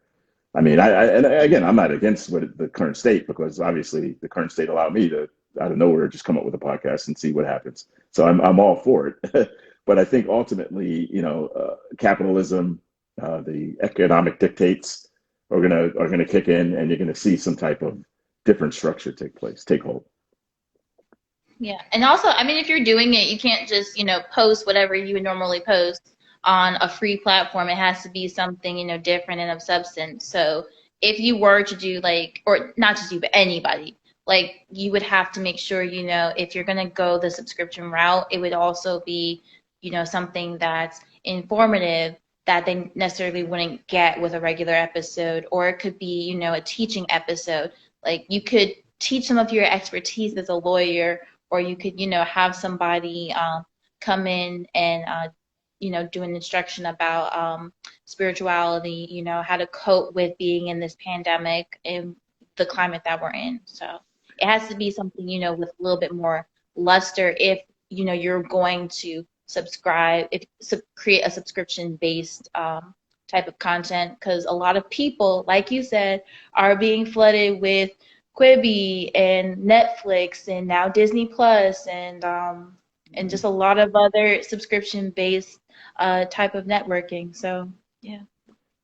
I mean, and again, I'm not against what the current state because obviously the current state allowed me to out of nowhere just come up with a podcast and see what happens. So I'm all for it. But I think ultimately, capitalism, the economic dictates are gonna kick in, and you're gonna see some type of different structure take hold. Yeah. And also, I mean, if you're doing it, you can't just, post whatever you would normally post on a free platform. It has to be something, different and of substance. So if you were to do like, or not just you, but anybody, like you would have to make sure, if you're going to go the subscription route, it would also be, something that's informative that they necessarily wouldn't get with a regular episode. Or it could be, a teaching episode. Like you could teach some of your expertise as a lawyer or you could, have somebody come in and, do an instruction about spirituality, how to cope with being in this pandemic and the climate that we're in. So it has to be something, with a little bit more luster if, you're going to subscribe, if create a subscription based type of content, because a lot of people, like you said, are being flooded with Quibi and Netflix and now Disney Plus and just a lot of other subscription based type of networking. So yeah,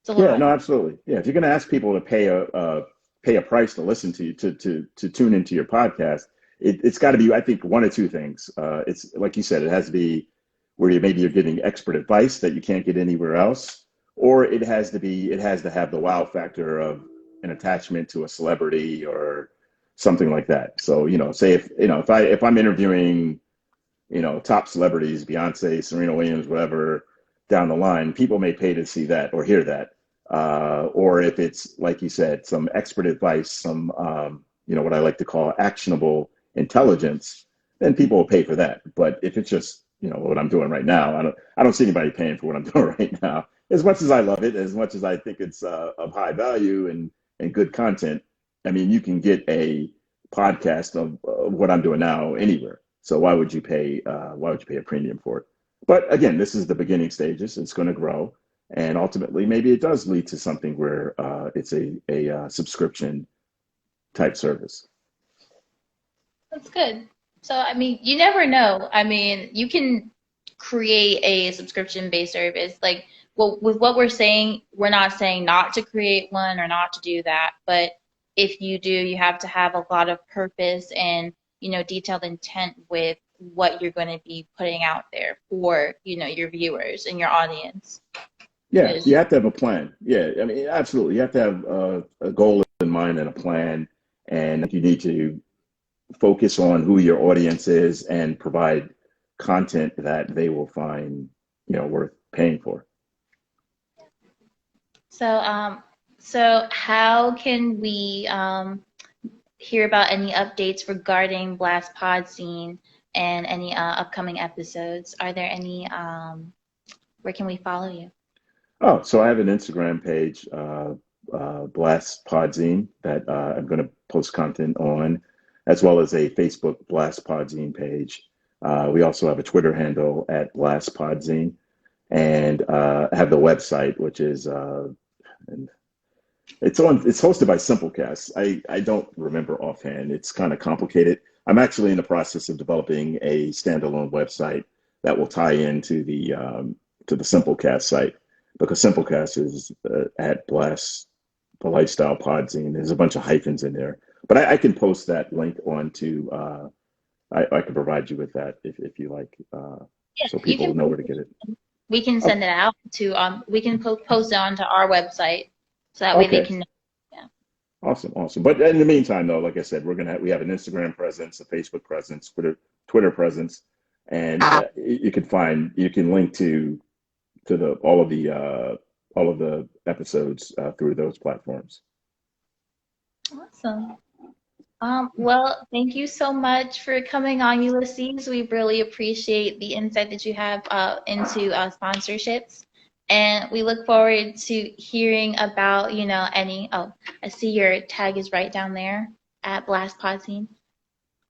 it's a Yeah, lot. no, absolutely. Yeah, if you're going to ask people to pay a price to listen to you to tune into your podcast, it's got to be, I think, one or two things. It's like you said, it has to be where maybe you're getting expert advice that you can't get anywhere else, or it has to have the wow factor of an attachment to a celebrity or something like that. So, say if I'm interviewing top celebrities, Beyonce, Serena Williams, whatever, down the line, people may pay to see that or hear that. Or if it's, like you said, some expert advice, some, what I like to call actionable intelligence, then people will pay for that. But if it's just, what I'm doing right now, I don't see anybody paying for what I'm doing right now. As much as I love it, as much as I think it's of high value and good content, I mean, you can get a podcast of what I'm doing now anywhere. So why would you pay? Why would you pay a premium for it? But again, this is the beginning stages. It's going to grow, and ultimately, maybe it does lead to something where it's a subscription type service. That's good. So, I mean, you never know. I mean, you can create a subscription-based service. Like, well, with what we're saying, we're not saying not to create one or not to do that. But if you do, you have to have a lot of purpose and, detailed intent with what you're going to be putting out there for, your viewers and your audience. Yeah, Because you have to have a plan. Yeah, I mean, absolutely. You have to have a goal in mind and a plan, and you need to focus on who your audience is and provide content that they will find, worth paying for. so, so how can we hear about any updates regarding Blast Podzine and any upcoming episodes? Are there any, where can we follow you? Oh, so I have an Instagram page, Blast Podzine, that I'm going to post content on, as well as a Facebook Blast Podzine page. We also have a Twitter handle at Blast Podzine, and have the website, which is and it's hosted by Simplecast. I don't remember offhand. It's kind of complicated. I'm actually in the process of developing a standalone website that will tie into the Simplecast site, because Simplecast is at Blast the Lifestyle Podzine. There's a bunch of hyphens in there, but I can post that link onto. I can provide you with that if you like, Yeah, so you people can. know where to get it. We can Oh, send it out to. We can post it onto our website, so that way they okay. can. Yeah. Awesome, awesome. But in the meantime, though, like I said, we have an Instagram presence, a Facebook presence, Twitter presence, and you can link to the all of the episodes through those platforms. Awesome. Well, thank you so much for coming on, Ulysses. We really appreciate the insight that you have into sponsorships. And we look forward to hearing about, any. Oh, I see your tag is right down there at Blast Podzine.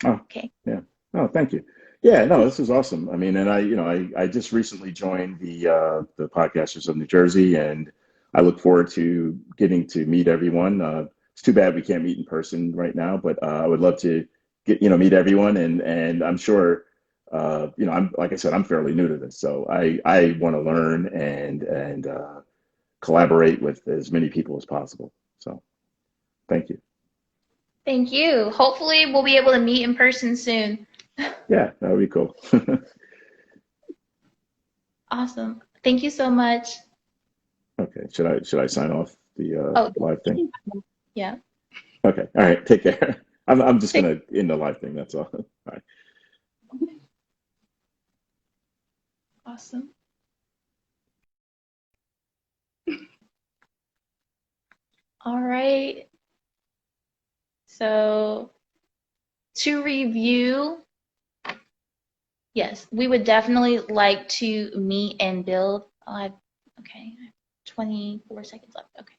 Oh, Okay. yeah. Oh, thank you. Yeah, no, this is awesome. I mean, and I just recently joined the Podcasters of New Jersey, and I look forward to getting to meet everyone. It's too bad we can't meet in person right now, but I would love to meet everyone, and I'm sure, I'm like I said, I'm fairly new to this, so I want to learn and collaborate with as many people as possible. So, thank you. Thank you. Hopefully, we'll be able to meet in person soon. Yeah, that would be cool. Awesome. Thank you so much. Okay. Should I sign off the Oh, live thing? yeah. Okay. All right. Take care. I'm just Take- gonna end the live thing. That's all. All right. Awesome. All right. So to review, yes, we would definitely like to meet and build. Okay, 24 seconds left. Okay.